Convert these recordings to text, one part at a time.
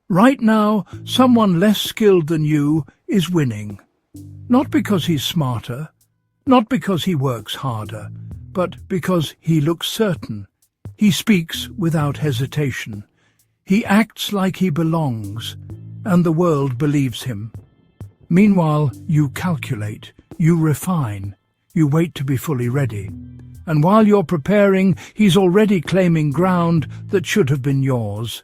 Right now, someone less skilled than you is winning. Not because he's smarter, not because he works harder, but because he looks certain. He speaks without hesitation. He acts like he belongs, and the world believes him. Meanwhile, you calculate, you refine, you wait to be fully ready. And while you're preparing, he's already claiming ground that should have been yours.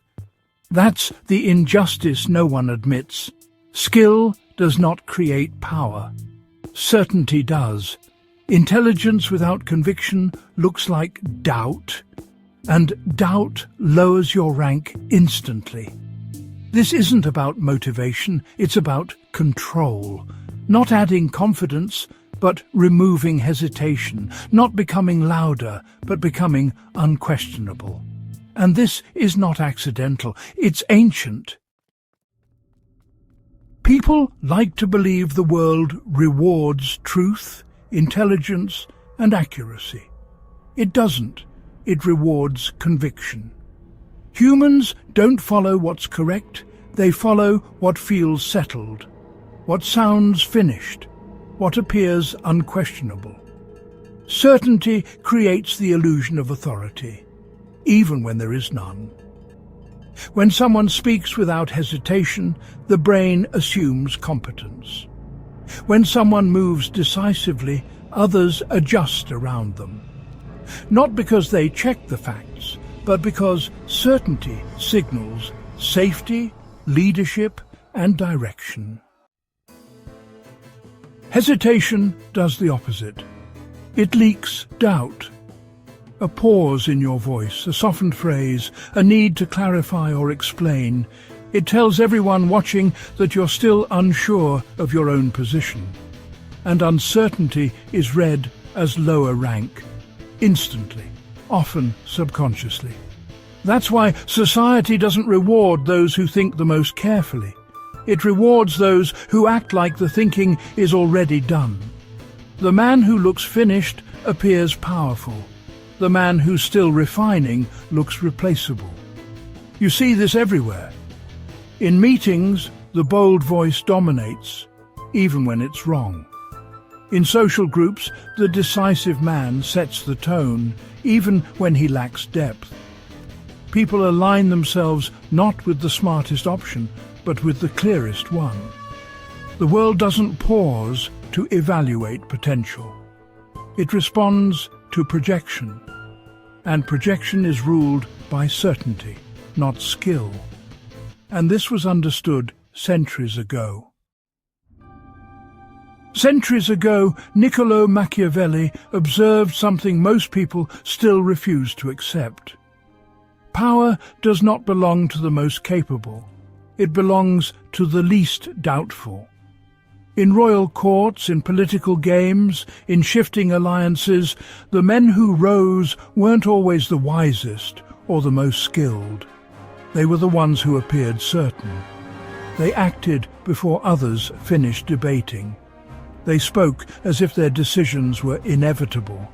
That's the injustice no one admits. Skill does not create power. Certainty does. Intelligence without conviction looks like doubt, and doubt lowers your rank instantly. This isn't about motivation, it's about control. Not adding confidence, but removing hesitation. Not becoming louder, but becoming unquestionable. And this is not accidental, it's ancient. People like to believe the world rewards truth, intelligence, and accuracy. It doesn't. It rewards conviction. Humans don't follow what's correct, they follow what feels settled, what sounds finished, what appears unquestionable. Certainty creates the illusion of authority, even when there is none. When someone speaks without hesitation, the brain assumes competence. When someone moves decisively, others adjust around them. Not because they check the facts, but because certainty signals safety, leadership, and direction. Hesitation does the opposite. It leaks doubt. A pause in your voice, a softened phrase, a need to clarify or explain. It tells everyone watching that you're still unsure of your own position. And uncertainty is read as lower rank, instantly, often subconsciously. That's why society doesn't reward those who think the most carefully. It rewards those who act like the thinking is already done. The man who looks finished appears powerful. The man who's still refining looks replaceable. You see this everywhere. In meetings, the bold voice dominates, even when it's wrong. In social groups, the decisive man sets the tone, even when he lacks depth. People align themselves not with the smartest option, but with the clearest one. The world doesn't pause to evaluate potential. It responds to projection. And projection is ruled by certainty, not skill. And this was understood centuries ago. Centuries ago, Niccolò Machiavelli observed something most people still refuse to accept. Power does not belong to the most capable. It belongs to the least doubtful. In royal courts, in political games, in shifting alliances, the men who rose weren't always the wisest or the most skilled. They were the ones who appeared certain. They acted before others finished debating. They spoke as if their decisions were inevitable.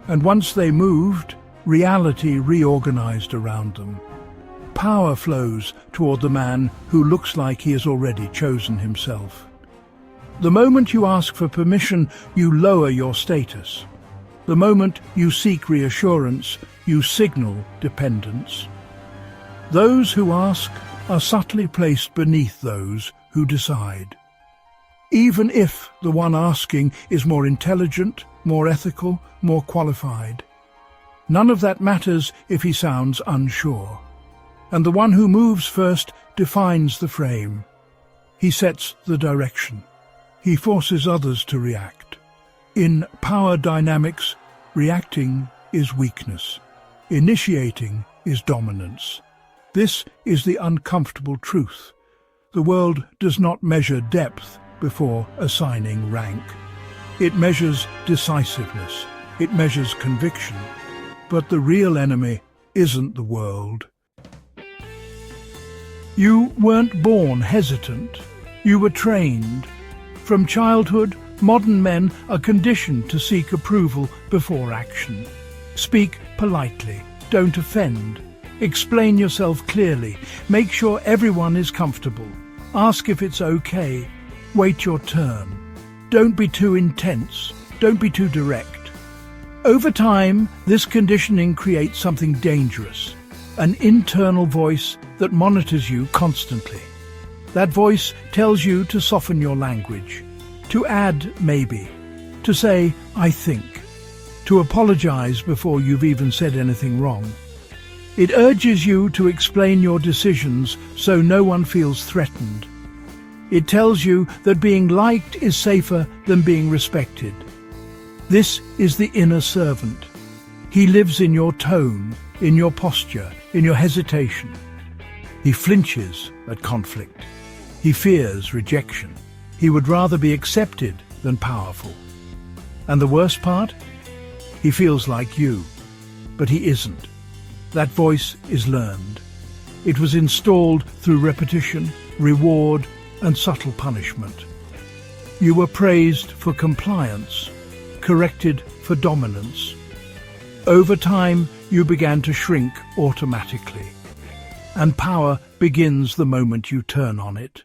And once they moved, reality reorganized around them. Power flows toward the man who looks like he has already chosen himself. The moment you ask for permission, you lower your status. The moment you seek reassurance, you signal dependence. Those who ask are subtly placed beneath those who decide. Even if the one asking is more intelligent, more ethical, more qualified. None of that matters if he sounds unsure. And the one who moves first defines the frame. He sets the direction. He forces others to react. In power dynamics, reacting is weakness. Initiating is dominance. This is the uncomfortable truth. The world does not measure depth before assigning rank. It measures decisiveness. It measures conviction. But the real enemy isn't the world. You weren't born hesitant. You were trained. From childhood, modern men are conditioned to seek approval before action. Speak politely, don't offend. Explain yourself clearly. Make sure everyone is comfortable. Ask if it's okay. Wait your turn. Don't be too intense. Don't be too direct. Over time, this conditioning creates something dangerous, an internal voice that monitors you constantly. That voice tells you to soften your language, to add maybe, to say I think, to apologize before you've even said anything wrong. It urges you to explain your decisions so no one feels threatened. It tells you that being liked is safer than being respected. This is the inner servant. He lives in your tone, in your posture, in your hesitation. He flinches at conflict. He fears rejection. He would rather be accepted than powerful. And the worst part? He feels like you, but he isn't. That voice is learned. It was installed through repetition, reward, and subtle punishment. You were praised for compliance, corrected for dominance. Over time, you began to shrink automatically, and power begins the moment you turn on it.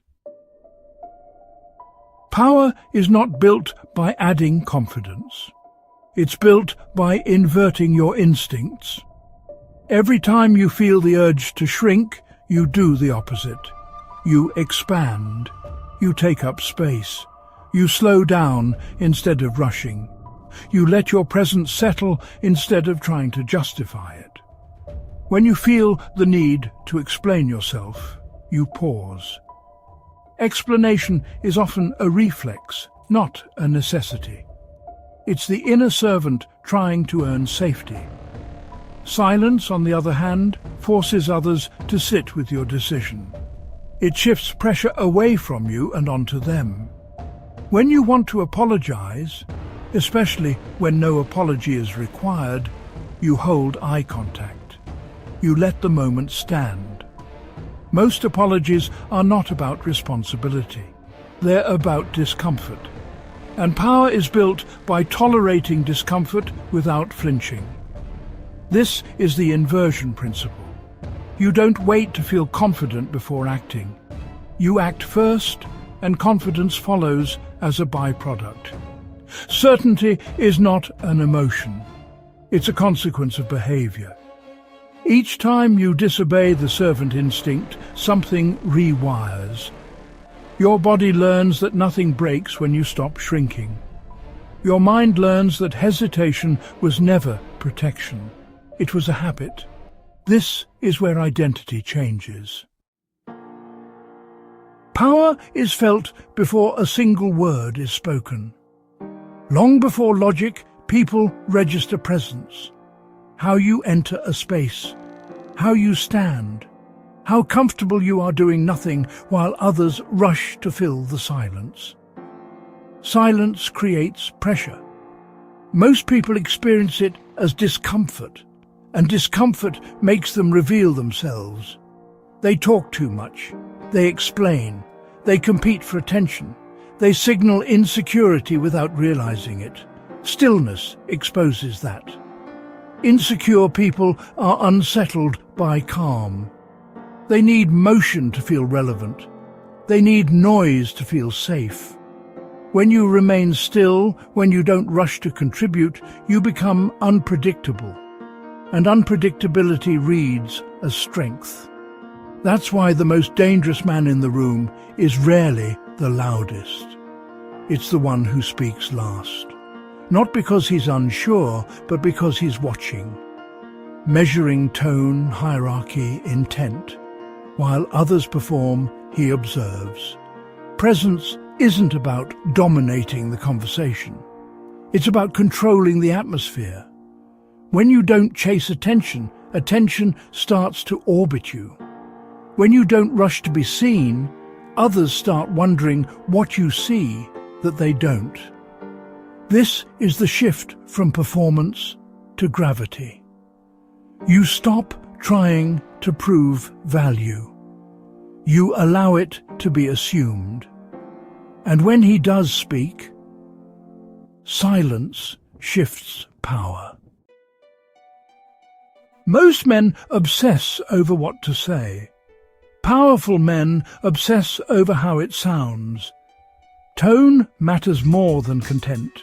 Power is not built by adding confidence. It's built by inverting your instincts. Every time you feel the urge to shrink, you do the opposite. You expand. You take up space. You slow down instead of rushing. You let your presence settle instead of trying to justify it. When you feel the need to explain yourself, you pause. Explanation is often a reflex, not a necessity. It's the inner servant trying to earn safety. Silence, on the other hand, forces others to sit with your decision. It shifts pressure away from you and onto them. When you want to apologize, especially when no apology is required, you hold eye contact. You let the moment stand. Most apologies are not about responsibility. They're about discomfort. And power is built by tolerating discomfort without flinching. This is the inversion principle. You don't wait to feel confident before acting. You act first, and confidence follows as a byproduct. Certainty is not an emotion. It's a consequence of behavior. Each time you disobey the servant instinct, something rewires. Your body learns that nothing breaks when you stop shrinking. Your mind learns that hesitation was never protection. It was a habit. This is where identity changes. Power is felt before a single word is spoken. Long before logic, people register presence. How you enter a space, how you stand, how comfortable you are doing nothing while others rush to fill the silence. Silence creates pressure. Most people experience it as discomfort, and discomfort makes them reveal themselves. They talk too much. They explain. They compete for attention. They signal insecurity without realizing it. Stillness exposes that. Insecure people are unsettled by calm. They need motion to feel relevant. They need noise to feel safe. When you remain still, when you don't rush to contribute, you become unpredictable. And unpredictability reads as strength. That's why the most dangerous man in the room is rarely the loudest. It's the one who speaks last. Not because he's unsure, but because he's watching. Measuring tone, hierarchy, intent. While others perform, he observes. Presence isn't about dominating the conversation. It's about controlling the atmosphere. When you don't chase attention, attention starts to orbit you. When you don't rush to be seen, others start wondering what you see that they don't. This is the shift from performance to gravity. You stop trying to prove value. You allow it to be assumed. And when he does speak, silence shifts power. Most men obsess over what to say. Powerful men obsess over how it sounds. Tone matters more than content.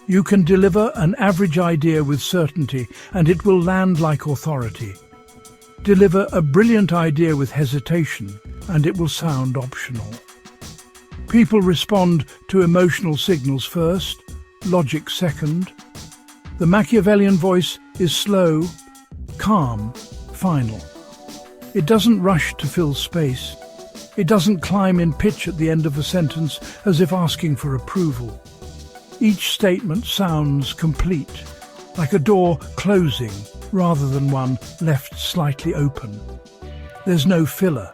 You can deliver an average idea with certainty, and it will land like authority. Deliver a brilliant idea with hesitation, and it will sound optional. People respond to emotional signals first, logic second. The Machiavellian voice is slow, calm, final. It doesn't rush to fill space. It doesn't climb in pitch at the end of a sentence as if asking for approval. Each statement sounds complete, like a door closing rather than one left slightly open. There's no filler.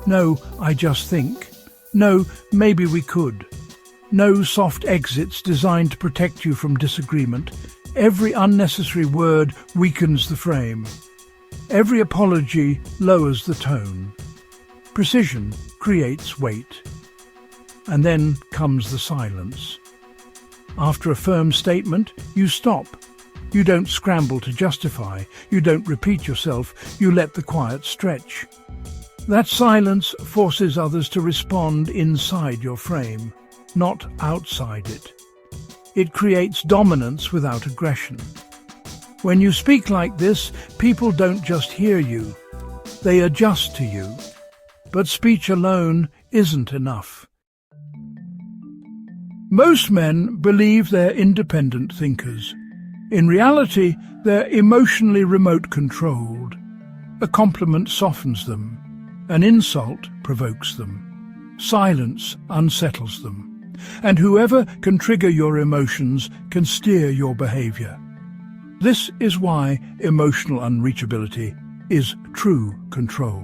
No, I just think. No, maybe we could. No soft exits designed to protect you from disagreement. Every unnecessary word weakens the frame. Every apology lowers the tone. Precision creates weight. And then comes the silence. After a firm statement, you stop. You don't scramble to justify. You don't repeat yourself. You let the quiet stretch. That silence forces others to respond inside your frame, not outside it. It creates dominance without aggression. When you speak like this, people don't just hear you. They adjust to you. But speech alone isn't enough. Most men believe they're independent thinkers. In reality, they're emotionally remote-controlled. A compliment softens them. An insult provokes them. Silence unsettles them. And whoever can trigger your emotions can steer your behavior. This is why emotional unreachability is true control.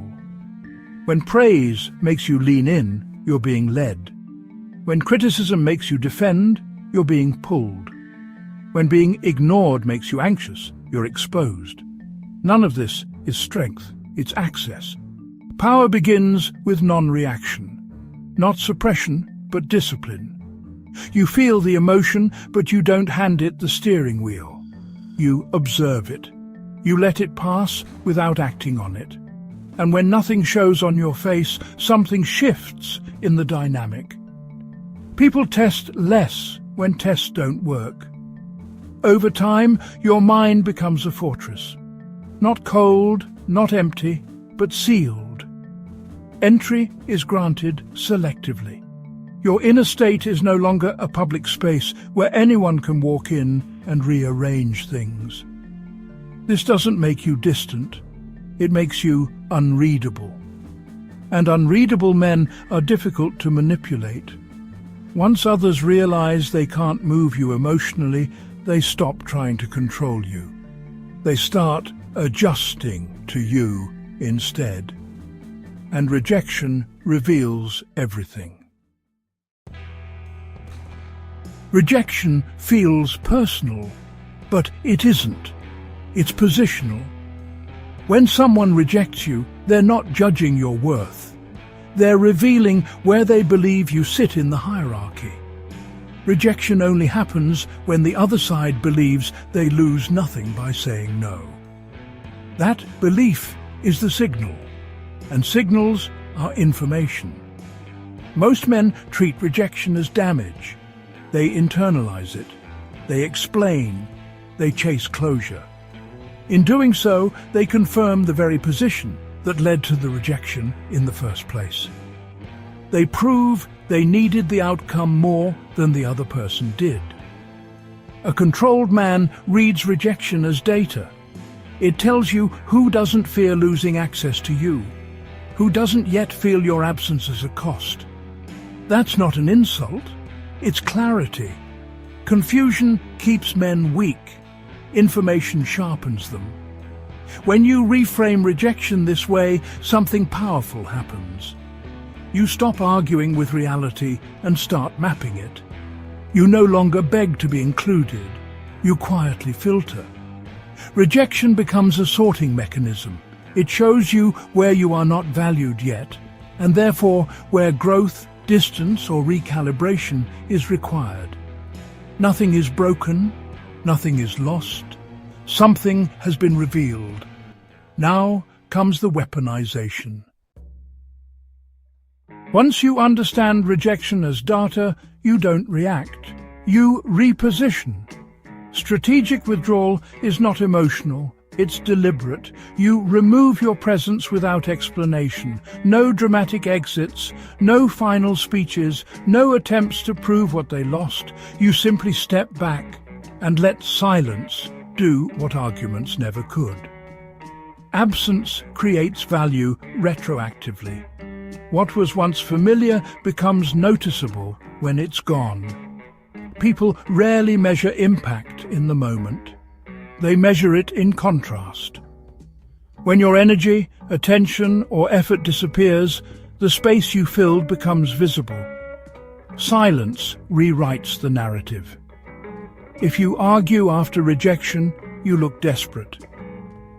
When praise makes you lean in, you're being led. When criticism makes you defend, you're being pulled. When being ignored makes you anxious, you're exposed. None of this is strength, it's access. Power begins with non-reaction. Not suppression, but discipline. You feel the emotion, but you don't hand it the steering wheel. You observe it. You let it pass without acting on it. And when nothing shows on your face, something shifts in the dynamic. People test less when tests don't work. Over time, your mind becomes a fortress. Not cold, not empty, but sealed. Entry is granted selectively. Your inner state is no longer a public space where anyone can walk in and rearrange things. This doesn't make you distant. It makes you unreadable. And unreadable men are difficult to manipulate. Once others realize they can't move you emotionally, they stop trying to control you. They start adjusting to you instead. And rejection reveals everything. Rejection feels personal, but it isn't. It's positional. When someone rejects you, they're not judging your worth. They're revealing where they believe you sit in the hierarchy. Rejection only happens when the other side believes they lose nothing by saying no. That belief is the signal, and signals are information. Most men treat rejection as damage. They internalize it. They explain. They chase closure. In doing so, they confirm the very position that led to the rejection in the first place. They prove they needed the outcome more than the other person did. A controlled man reads rejection as data. It tells you who doesn't fear losing access to you, who doesn't yet feel your absence as a cost. That's not an insult. It's clarity. Confusion keeps men weak. Information sharpens them. When you reframe rejection this way, something powerful happens. You stop arguing with reality and start mapping it. You no longer beg to be included. You quietly filter. Rejection becomes a sorting mechanism. It shows you where you are not valued yet, and therefore where growth, distance or recalibration is required. Nothing is broken, nothing is lost. Something has been revealed. Now comes the weaponization. Once you understand rejection as data, you don't react. You reposition. Strategic withdrawal is not emotional, it's deliberate. You remove your presence without explanation. No dramatic exits, no final speeches, no attempts to prove what they lost. You simply step back and let silence do what arguments never could. Absence creates value retroactively. What was once familiar becomes noticeable when it's gone. People rarely measure impact in the moment. They measure it in contrast. When your energy, attention, or effort disappears, the space you filled becomes visible. Silence rewrites the narrative. If you argue after rejection, you look desperate.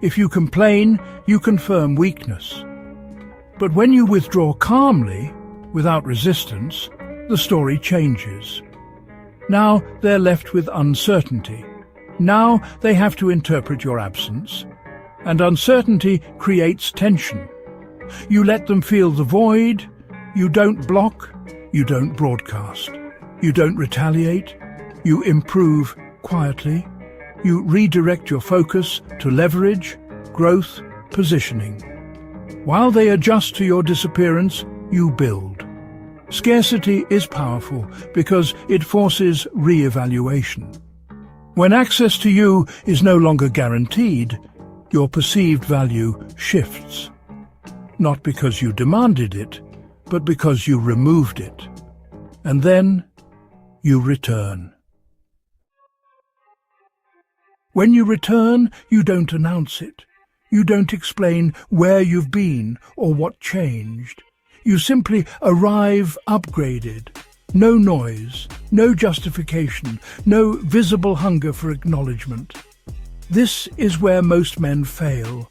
If you complain, you confirm weakness. But when you withdraw calmly, without resistance, the story changes. Now they're left with uncertainty. Now they have to interpret your absence. And uncertainty creates tension. You let them feel the void. You don't block. You don't broadcast. You don't retaliate. You improve quietly. You redirect your focus to leverage, growth, positioning. While they adjust to your disappearance, you build. Scarcity is powerful because it forces re-evaluation. When access to you is no longer guaranteed, your perceived value shifts. Not because you demanded it, but because you removed it. And then you return. When you return, you don't announce it. You don't explain where you've been or what changed. You simply arrive upgraded. No noise, no justification, no visible hunger for acknowledgement. This is where most men fail.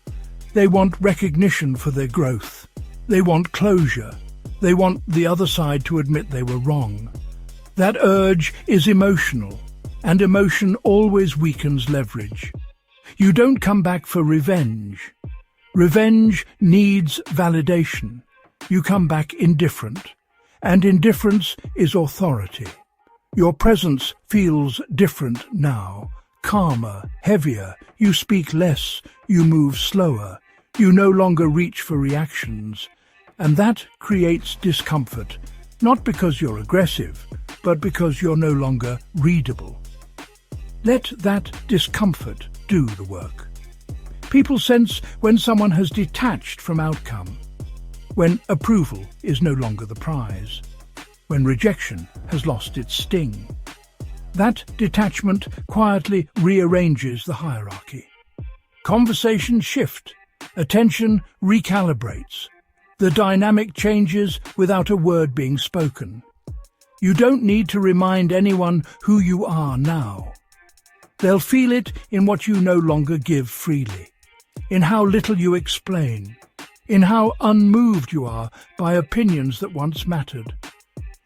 They want recognition for their growth. They want closure. They want the other side to admit they were wrong. That urge is emotional, and emotion always weakens leverage. You don't come back for revenge. Revenge needs validation. You come back indifferent, and indifference is authority. Your presence feels different now, calmer, heavier. You speak less, you move slower. You no longer reach for reactions, and that creates discomfort, not because you're aggressive, but because you're no longer readable. Let that discomfort do the work. People sense when someone has detached from outcome, when approval is no longer the prize, when rejection has lost its sting. That detachment quietly rearranges the hierarchy. Conversations shift, attention recalibrates. The dynamic changes without a word being spoken. You don't need to remind anyone who you are now. They'll feel it in what you no longer give freely, in how little you explain, in how unmoved you are by opinions that once mattered.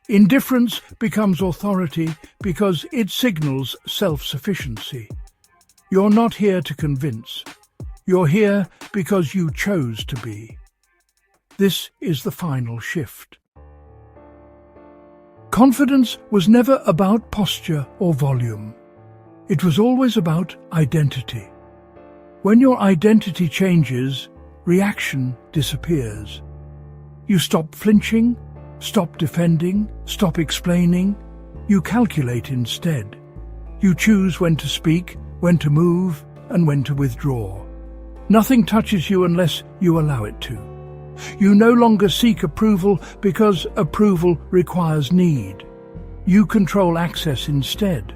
Indifference becomes authority because it signals self-sufficiency. You're not here to convince. You're here because you chose to be. This is the final shift. Confidence was never about posture or volume. It was always about identity. When your identity changes, reaction disappears. You stop flinching, stop defending, stop explaining. You calculate instead. You choose when to speak, when to move, and when to withdraw. Nothing touches you unless you allow it to. You no longer seek approval because approval requires need. You control access instead.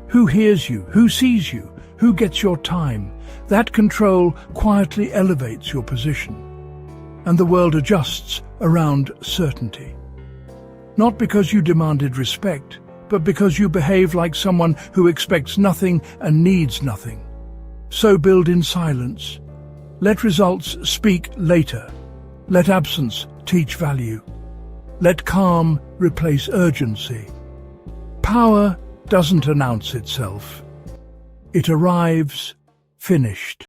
Who hears you? Who sees you? Who gets your time? That control quietly elevates your position. And the world adjusts around certainty. Not because you demanded respect, but because you behave like someone who expects nothing and needs nothing. So build in silence. Let results speak later. Let absence teach value. Let calm replace urgency. Power doesn't announce itself. It arrives, finished.